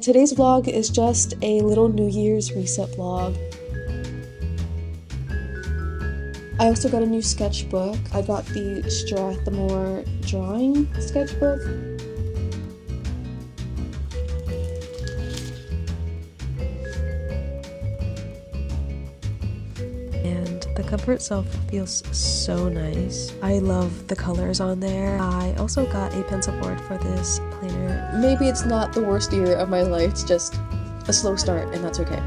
Today's vlog is just a little New Year's reset vlog. I also got a new sketchbook. I got the Strathmore drawing sketchbook. And the cover itself feels so nice. I love the colors on there. I also got a pencil board for this planner. Maybe it's not the worst year of my life, it's just a slow start, and that's okay.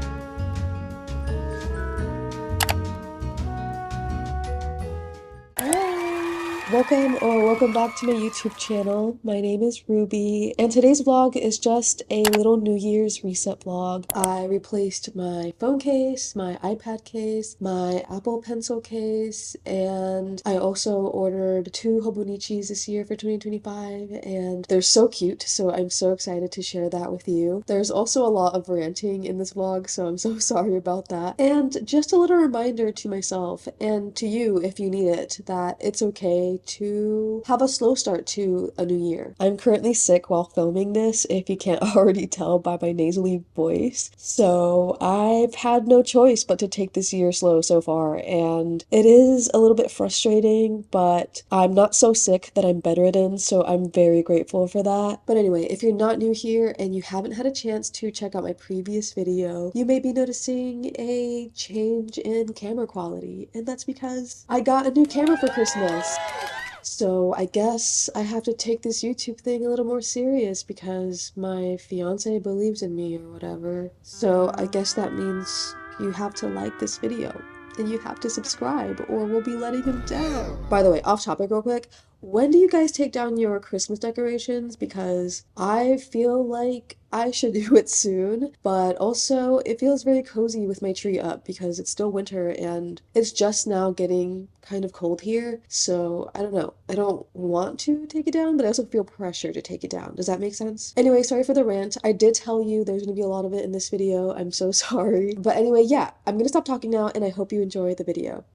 Welcome back to my YouTube channel. My name is Ruby, and today's vlog is just a little New Year's reset vlog. I replaced my phone case, my iPad case, my Apple Pencil case, and I also ordered 2 hobonichis this year for 2025, and they're so cute, so I'm so excited to share that with you. There's also a lot of ranting in this vlog, so I'm so sorry about that. And just a little reminder to myself, and to you if you need it, that it's okay to have a slow start to a new year. I'm currently sick while filming this, if you can't already tell by my nasally voice. So I've had no choice but to take this year slow so far, and it is a little bit frustrating, but I'm not so sick that I'm bedridden, so I'm very grateful for that. But anyway, if you're not new here and you haven't had a chance to check out my previous video, you may be noticing a change in camera quality, and that's because I got a new camera for Christmas. So I guess I have to take this YouTube thing a little more serious because my fiance believes in me or whatever. So I guess that means you have to like this video and you have to subscribe or we'll be letting him down. By the way, off topic real quick. When do you guys take down your Christmas decorations? Because I feel like I should do it soon, but also it feels very cozy with my tree up because it's still winter and it's just now getting kind of cold here. So I don't know. I don't want to take it down, but I also feel pressure to take it down. Does that make sense? Anyway, sorry for the rant. I did tell you there's gonna be a lot of it in this video. I'm so sorry. But anyway, yeah, I'm gonna stop talking now and I hope you enjoy the video.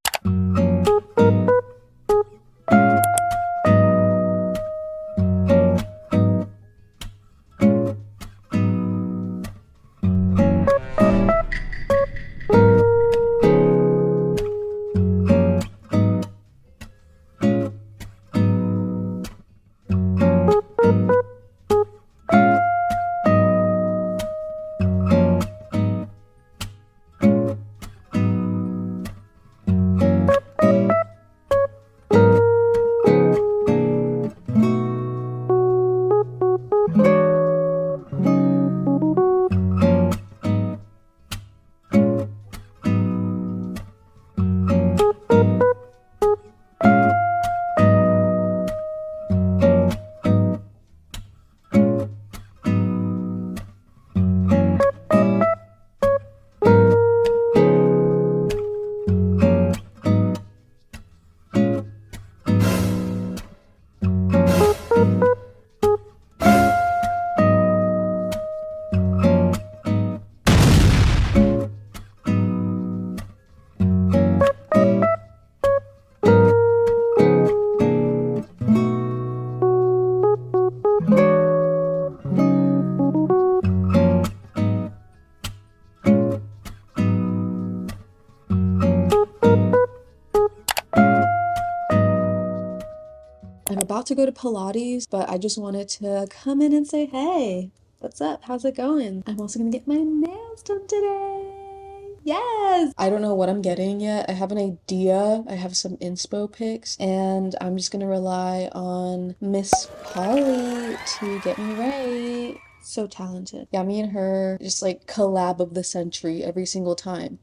I'm about to go to Pilates, but I just wanted to come in and say, hey, what's up? How's it going? I'm also gonna get my nails done today. Yes! I don't know what I'm getting yet. I have an idea. I have some inspo pics, and I'm just gonna rely on Miss Polly to get me right. So talented. Yeah, me and her just like collab of the century every single time.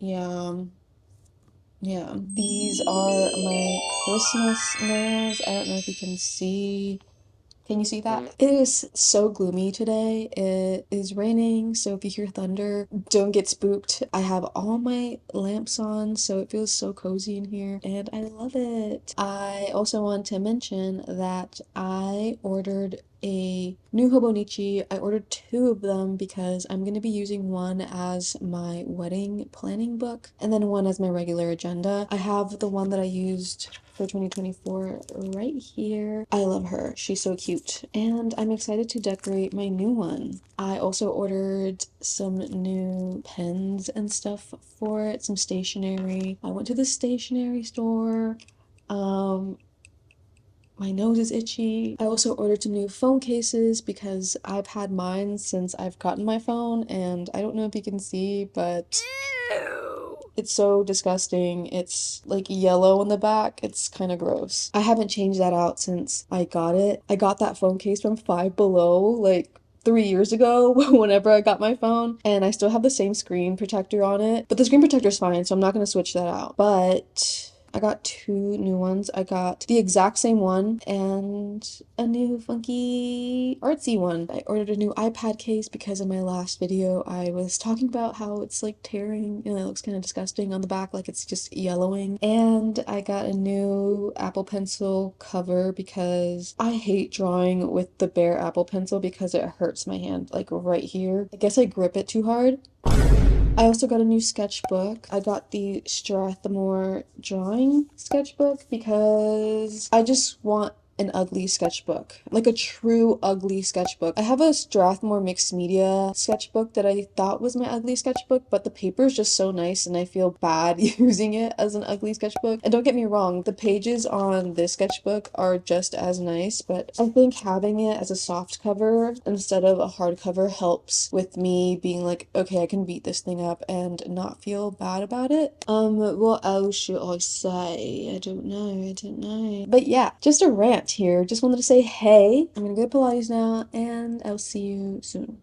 Yeah, these are my Christmas nails. I don't know if you can see. Can you see that? It is so gloomy today. It is raining, so if you hear thunder, don't get spooked. I have all my lamps on, so it feels so cozy in here, and I love it. I also want to mention that I ordered a new hobonichi. I ordered two of them because I'm going to be using one as my wedding planning book and then one as my regular agenda. I have the one that I used for 2024 right here. I love her. She's so cute. And I'm excited to decorate my new one. I also ordered some new pens and stuff for it, some stationery. I went to the stationery store. My nose is itchy. I also ordered some new phone cases because I've had mine since I've gotten my phone, and I don't know if you can see, but it's so disgusting. It's like yellow in the back. It's kind of gross. I haven't changed that out since I got it. I got that phone case from Five Below like 3 years ago whenever I got my phone, and I still have the same screen protector on it, but the screen protector's fine, so I'm not gonna switch that out. But I got two new ones. I got the exact same one and a new funky artsy one. I ordered a new iPad case because in my last video I was talking about how it's like tearing and it looks kind of disgusting on the back, like it's just yellowing. And I got a new Apple Pencil cover because I hate drawing with the bare Apple Pencil because it hurts my hand like right here. I guess I grip it too hard. I also got a new sketchbook. I got the Strathmore drawing sketchbook because I just want an ugly sketchbook, like a true ugly sketchbook. I have a Strathmore mixed media sketchbook that I thought was my ugly sketchbook, but the paper is just so nice and I feel bad using it as an ugly sketchbook. And don't get me wrong, the pages on this sketchbook are just as nice, but I think having it as a soft cover instead of a hard cover helps with me being like, okay, I can beat this thing up and not feel bad about it. What else should I say? I don't know. But yeah, just a rant here. Just wanted to say hey, I'm gonna go to Pilates now, and I'll see you soon.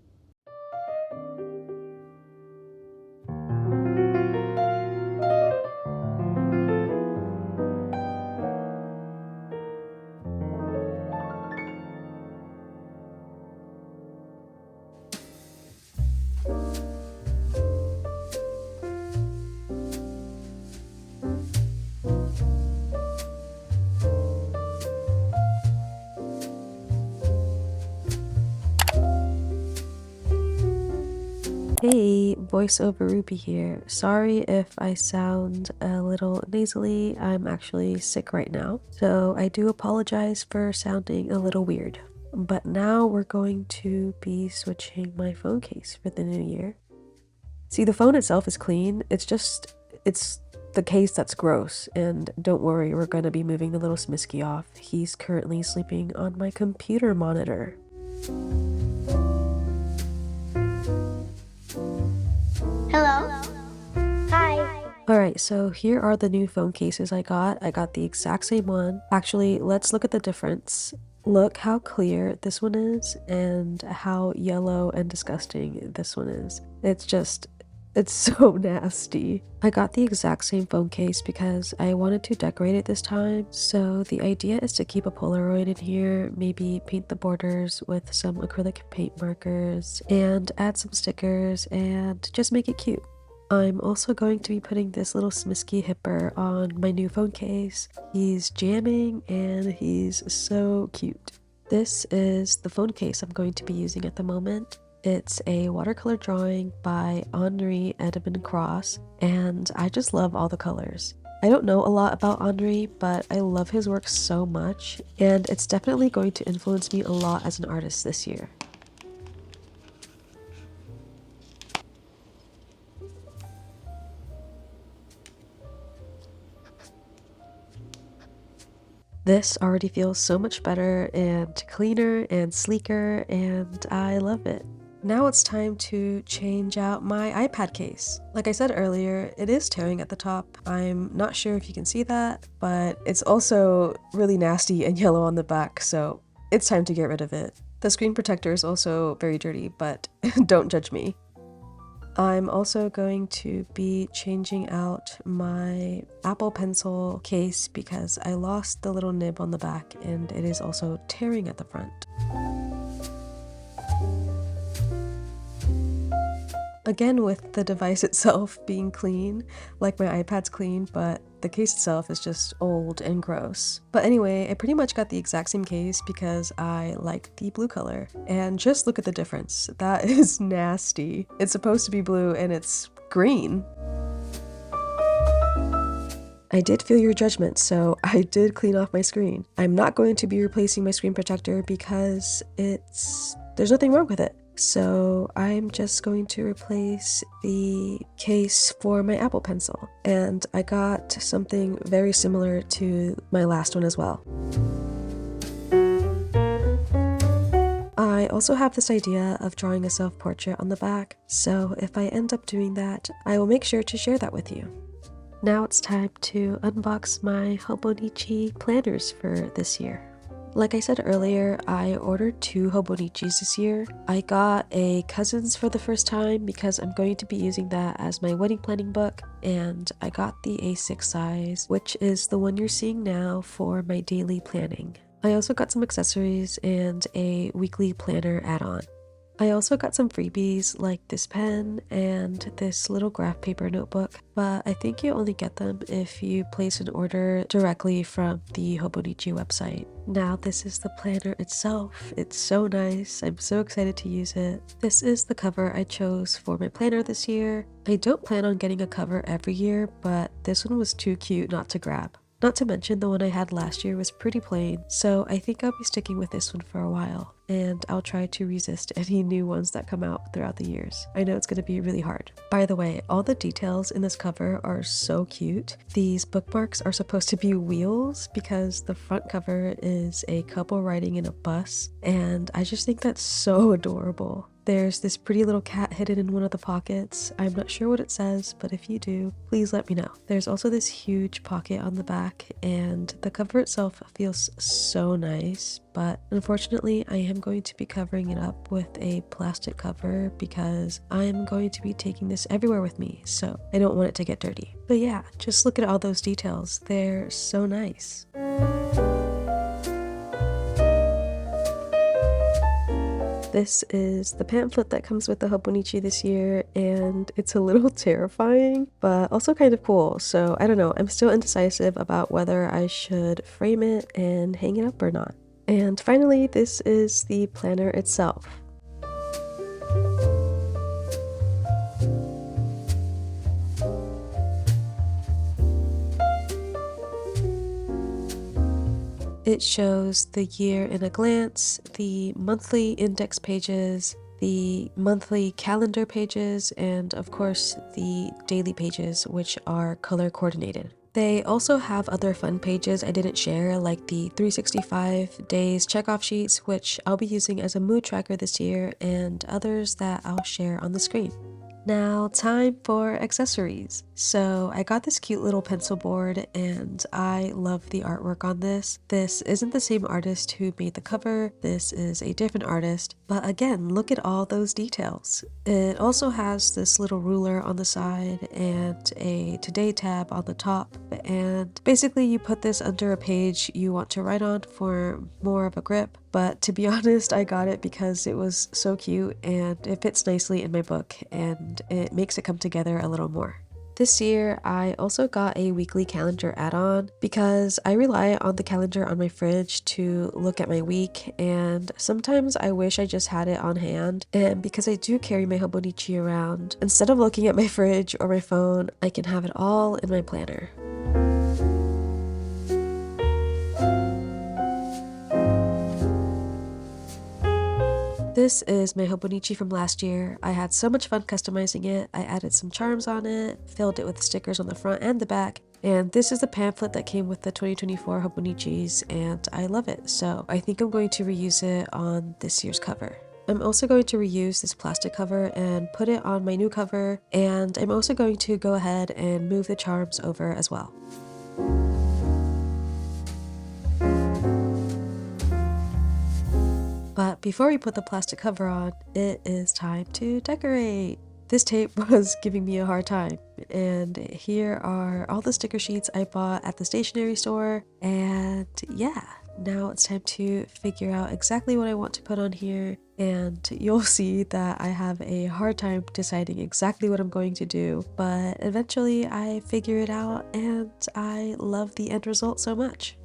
Hey, voiceover Ruby here. Sorry if I sound a little nasally. I'm actually sick right now, so I do apologize for sounding a little weird. But now we're going to be switching my phone case for the new year. See, the phone itself is clean. It's the case that's gross. And don't worry, we're going to be moving the little Smisky off. He's currently sleeping on my computer monitor. Hello. Hi. Alright, so here are the new phone cases I got. I got the exact same one. Actually, let's look at the difference. Look how clear this one is and how yellow and disgusting this one is. It's so nasty. I got the exact same phone case because I wanted to decorate it this time. So the idea is to keep a Polaroid in here, maybe paint the borders with some acrylic paint markers and add some stickers and just make it cute. I'm also going to be putting this little Smisky hipper on my new phone case. He's jamming and he's so cute. This is the phone case I'm going to be using at the moment. It's a watercolor drawing by Henri Edmond Cross, and I just love all the colors. I don't know a lot about Henri, but I love his work so much, and it's definitely going to influence me a lot as an artist this year. This already feels so much better and cleaner and sleeker, and I love it. Now it's time to change out my iPad case. Like I said earlier, it is tearing at the top. I'm not sure if you can see that, but it's also really nasty and yellow on the back, so it's time to get rid of it. The screen protector is also very dirty, but don't judge me. I'm also going to be changing out my Apple Pencil case because I lost the little nib on the back and it is also tearing at the front. Again, with the device itself being clean, like my iPad's clean, but the case itself is just old and gross. But anyway, I pretty much got the exact same case because I like the blue color. And just look at the difference. That is nasty. It's supposed to be blue and it's green. I did feel your judgment, so I did clean off my screen. I'm not going to be replacing my screen protector because there's nothing wrong with it. So I'm just going to replace the case for my Apple Pencil. And I got something very similar to my last one as well. I also have this idea of drawing a self-portrait on the back, so if I end up doing that, I will make sure to share that with you. Now it's time to unbox my hobonichi planners for this year. Like I said earlier, I ordered 2 hobonichis this year. I got a Cousins for the first time because I'm going to be using that as my wedding planning book, and I got the A6 size, which is the one you're seeing now for my daily planning. I also got some accessories and a weekly planner add-on. I also got some freebies like this pen and this little graph paper notebook, but I think you only get them if you place an order directly from the Hobonichi website. Now this is the planner itself. It's so nice. I'm so excited to use it. This is the cover I chose for my planner this year. I don't plan on getting a cover every year, but this one was too cute not to grab. Not to mention the one I had last year was pretty plain, so I think I'll be sticking with this one for a while, and I'll try to resist any new ones that come out throughout the years. I know it's going to be really hard. By the way, all the details in this cover are so cute. These bookmarks are supposed to be wheels because the front cover is a couple riding in a bus, and I just think that's so adorable. There's this pretty little cat hidden in one of the pockets. I'm not sure what it says, but if you do, please let me know. There's also this huge pocket on the back, and the cover itself feels so nice, but unfortunately I am going to be covering it up with a plastic cover because I'm going to be taking this everywhere with me, so I don't want it to get dirty. But yeah, just look at all those details. They're so nice. This is the pamphlet that comes with the hobonichi this year, and it's a little terrifying, but also kind of cool. So I don't know, I'm still indecisive about whether I should frame it and hang it up or not. And finally, this is the planner itself. It shows the year in a glance, the monthly index pages, the monthly calendar pages, and of course the daily pages, which are color coordinated. They also have other fun pages I didn't share, like the 365 days checkoff sheets, which I'll be using as a mood tracker this year, and others that I'll share on the screen. Now, time for accessories. So I got this cute little pencil board and I love the artwork on this. This isn't the same artist who made the cover, this is a different artist, but again, look at all those details. It also has this little ruler on the side and a today tab on the top, and basically you put this under a page you want to write on for more of a grip. But to be honest, I got it because it was so cute and it fits nicely in my book and it makes it come together a little more. This year, I also got a weekly calendar add-on because I rely on the calendar on my fridge to look at my week, and sometimes I wish I just had it on hand. And because I do carry my hobonichi around, instead of looking at my fridge or my phone, I can have it all in my planner. This is my hobonichi from last year. I had so much fun customizing it. I added some charms on it, filled it with stickers on the front and the back, and this is the pamphlet that came with the 2024 hobonichis, and I love it, so I think I'm going to reuse it on this year's cover. I'm also going to reuse this plastic cover and put it on my new cover, and I'm also going to go ahead and move the charms over as well. But before we put the plastic cover on, it is time to decorate. This tape was giving me a hard time, and here are all the sticker sheets I bought at the stationery store, and yeah, now it's time to figure out exactly what I want to put on here and you'll see that I have a hard time deciding exactly what I'm going to do, but eventually I figure it out and I love the end result so much.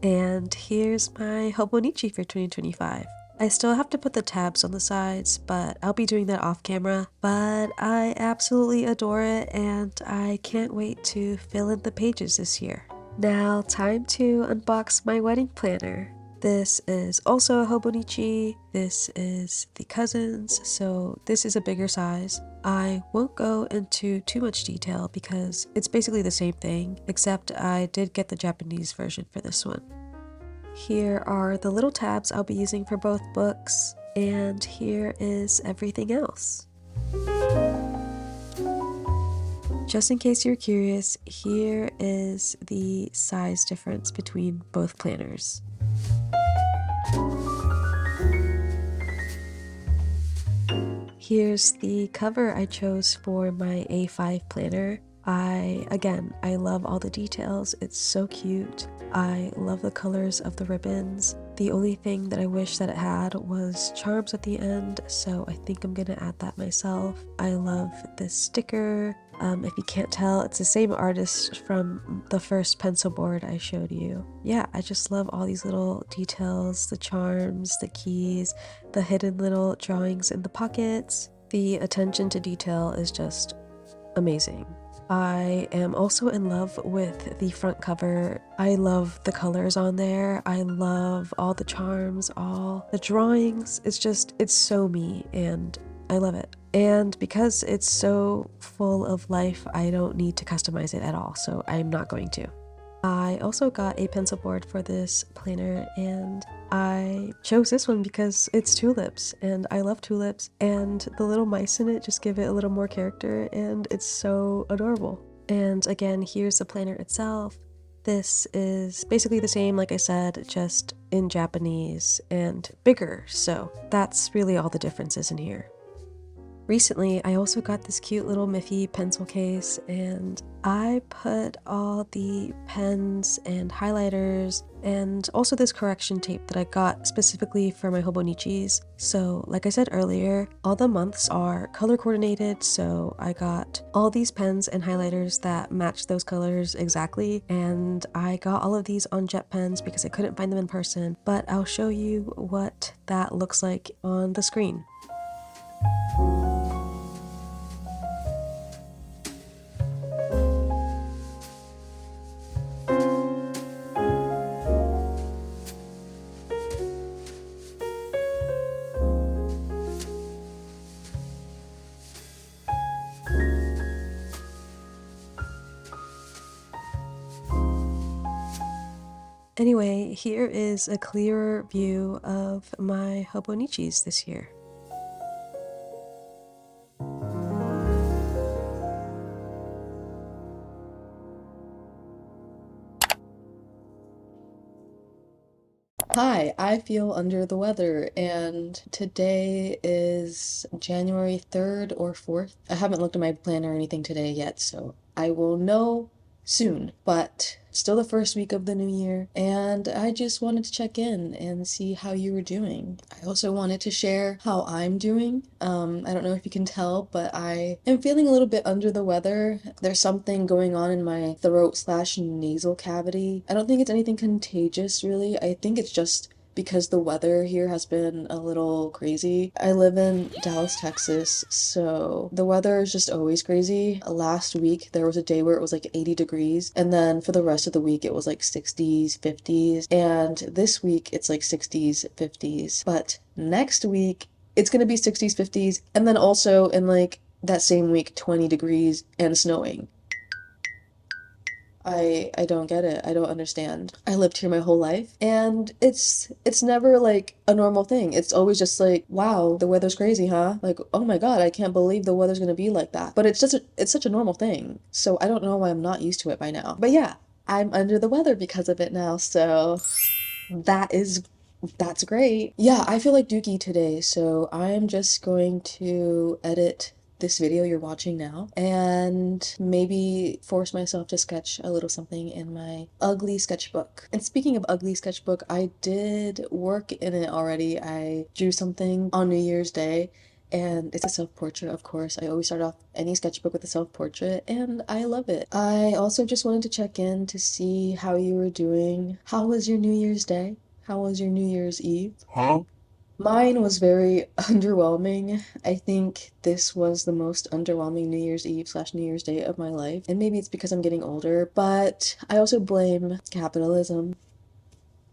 And here's my hobonichi for 2025. I still have to put the tabs on the sides, but I'll be doing that off camera. But I absolutely adore it and I can't wait to fill in the pages this year. Now, time to unbox my wedding planner. This is also a hobonichi. This is the cousins, so this is a bigger size. I won't go into too much detail because it's basically the same thing, except I did get the Japanese version for this one. Here are the little tabs I'll be using for both books, and here is everything else. Just in case you're curious, here is the size difference between both planners. Here's the cover I chose for my A5 planner. I love all the details. It's so cute. I love the colors of the ribbons. The only thing that I wish that it had was charms at the end, so I think I'm gonna add that myself. I love this sticker. If you can't tell, it's the same artist from the first pencil board I showed you. Yeah, I just love all these little details, the charms, the keys, the hidden little drawings in the pockets. The attention to detail is just amazing. I am also in love with the front cover. I love the colors on there. I love all the charms, all the drawings. It's so me and I love it. And because it's so full of life, I don't need to customize it at all, so I'm not going to. I also got a pencil board for this planner and I chose this one because it's tulips and I love tulips, and the little mice in it just give it a little more character and it's so adorable. And again, here's the planner itself. This is basically the same, like I said, just in Japanese and bigger, so that's really all the differences in here. Recently, I also got this cute little Miffy pencil case, and I put all the pens and highlighters and also this correction tape that I got specifically for my hobonichis. So like I said earlier, all the months are color coordinated, so I got all these pens and highlighters that match those colors exactly, and I got all of these on jet pens because I couldn't find them in person, but I'll show you what that looks like on the screen. Anyway, here is a clearer view of my hobonichis this year. Hi, I feel under the weather, and today is January 3rd or 4th. I haven't looked at my planner or anything today yet, so I will know soon, but still the first week of the new year, and I just wanted to check in and see how you were doing. I also wanted to share how I'm doing. I don't know if you can tell, but I am feeling a little bit under the weather. There's something going on in my throat/nasal cavity. I don't think it's anything contagious, really. I think it's just because the weather here has been a little crazy. I live in Dallas, Texas, so the weather is just always crazy. Last week, there was a day where it was like 80 degrees, and then for the rest of the week, it was like 60s, 50s, and this week, it's like 60s, 50s. But next week, it's gonna be 60s, 50s, and then also in like that same week, 20 degrees and snowing. I don't get it. I don't understand. I lived here my whole life, and it's never like a normal thing. It's always just like, wow, the weather's crazy, huh? Like, oh my God, I can't believe the weather's gonna be like that. But it's such a normal thing. So I don't know why I'm not used to it by now. But yeah, I'm under the weather because of it now, so That's great. Yeah, I feel like Dookie today, so I'm just going to edit this video you're watching now and maybe force myself to sketch a little something in my ugly sketchbook. And speaking of ugly sketchbook, I did work in it already. I drew something on New Year's Day. And it's a self-portrait, of course. I always start off any sketchbook with a self-portrait, and I love it. I also just wanted to check in to see how you were doing. How was your New Year's Day? How was your New Year's Eve? Huh? Mine was very underwhelming. I think this was the most underwhelming New Year's Eve slash New Year's Day of my life. And maybe it's because I'm getting older, but I also blame capitalism.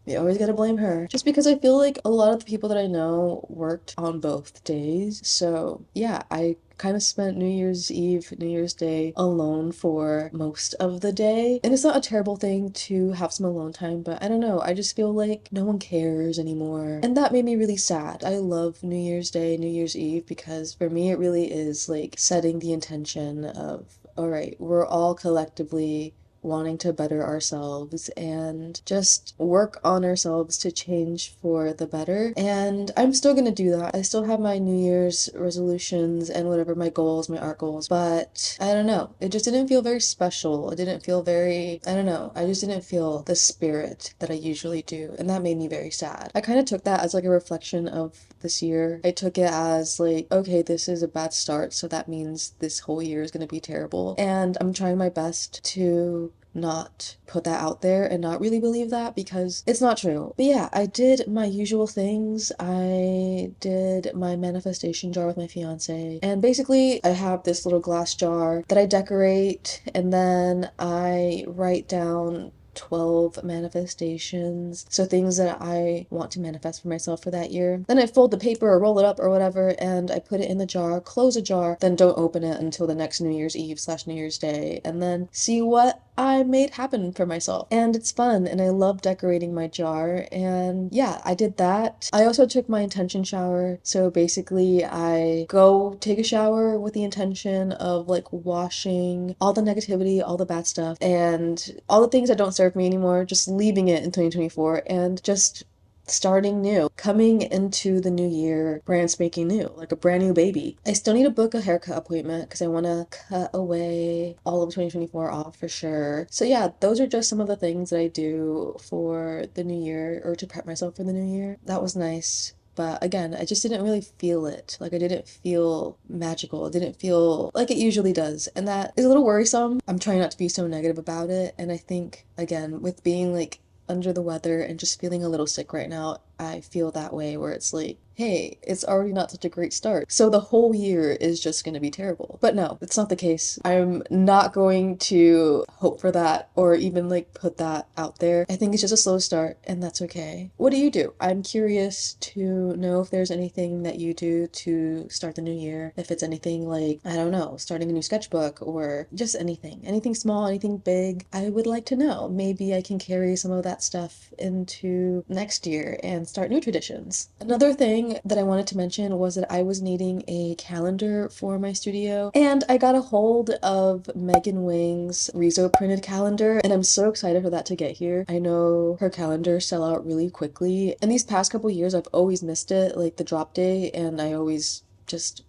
You always gotta blame her. Just because I feel like a lot of the people that I know worked on both days. So yeah, I kind of spent New Year's Eve, New Year's Day alone for most of the day. And it's not a terrible thing to have some alone time, but I don't know. I just feel like no one cares anymore. And that made me really sad. I love New Year's Day, New Year's Eve because for me it really is like setting the intention of, all right, we're all collectively wanting to better ourselves and just work on ourselves to change for the better. And I'm still gonna do that. I still have my New Year's resolutions and whatever my goals, my art goals, but I don't know. It just didn't feel very special. It didn't feel very, I don't know. I just didn't feel the spirit that I usually do. And that made me very sad. I kind of took that as like a reflection of this year. I took it as like, okay, this is a bad start, so that means this whole year is gonna be terrible. And I'm trying my best to not put that out there and not really believe that because it's not true. But yeah, I did my usual things. I did my manifestation jar with my fiance. And basically, I have this little glass jar that I decorate and then I write down 12 manifestations. So things that I want to manifest for myself for that year. Then I fold the paper or roll it up or whatever and I put it in the jar, close a jar, then don't open it until the next New Year's Eve slash New Year's Day and then see what I made happen for myself. And it's fun and I love decorating my jar and yeah, I did that. I also took my intention shower. So basically I go take a shower with the intention of like washing all the negativity, all the bad stuff and all the things that don't serve me anymore, just leaving it in 2024 and just starting new, coming into the new year brand spanking new, like a brand new baby. I still need to book a haircut appointment because I want to cut away all of 2024 off for sure. So yeah, those are just some of the things that I do for the new year or to prep myself for the new year. That was nice. But again, I just didn't really feel it. Like I didn't feel magical. It didn't feel like it usually does. And that is a little worrisome. I'm trying not to be so negative about it. And I think, again, with being like under the weather and just feeling a little sick right now, I feel that way where it's like, hey, it's already not such a great start. So the whole year is just going to be terrible. But no, it's not the case. I'm not going to hope for that or even like put that out there. I think it's just a slow start and that's okay. What do you do? I'm curious to know if there's anything that you do to start the new year. If it's anything like, I don't know, starting a new sketchbook or just anything. Anything small, anything big. I would like to know. Maybe I can carry some of that stuff into next year and start new traditions. Another thing that I wanted to mention was that I was needing a calendar for my studio and I got a hold of Megan Wing's Riso printed calendar and I'm so excited for that to get here. I know her calendars sell out really quickly and these past couple years I've always missed it, like the drop day, and I always just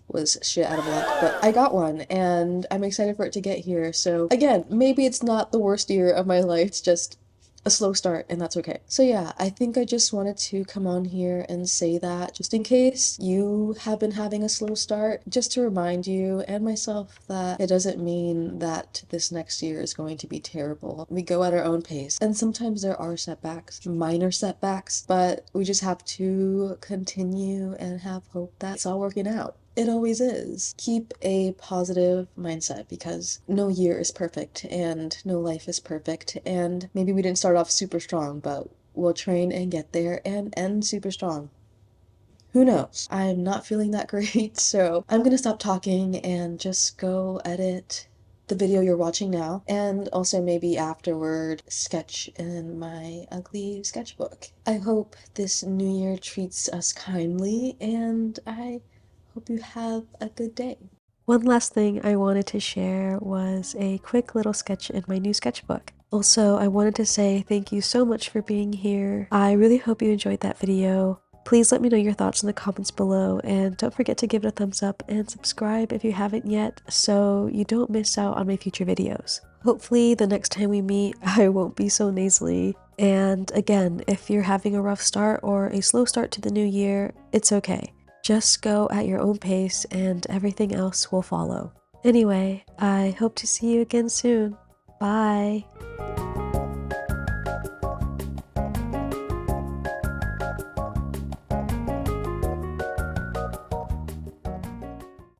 was shit out of luck, but I got one and I'm excited for it to get here. So again, maybe it's not the worst year of my life, it's just a slow start and that's okay. So yeah, I think I just wanted to come on here and say that just in case you have been having a slow start, just to remind you and myself that it doesn't mean that this next year is going to be terrible. We go at our own pace and sometimes there are setbacks, minor setbacks, but we just have to continue and have hope that it's all working out. It always is. Keep a positive mindset because no year is perfect and no life is perfect. And maybe we didn't start off super strong, but we'll train and get there and end super strong. Who knows? I'm not feeling that great, so I'm gonna stop talking and just go edit the video you're watching now, and also maybe afterward sketch in my ugly sketchbook. I hope this new year treats us kindly, and I hope you have a good day. One last thing I wanted to share was a quick little sketch in my new sketchbook. Also, I wanted to say thank you so much for being here. I really hope you enjoyed that video. Please let me know your thoughts in the comments below, and don't forget to give it a thumbs up and subscribe if you haven't yet so you don't miss out on my future videos. Hopefully the next time we meet I won't be so nasally. And again, if you're having a rough start or a slow start to the new year, it's okay. Just go at your own pace and everything else will follow. Anyway, I hope to see you again soon. Bye!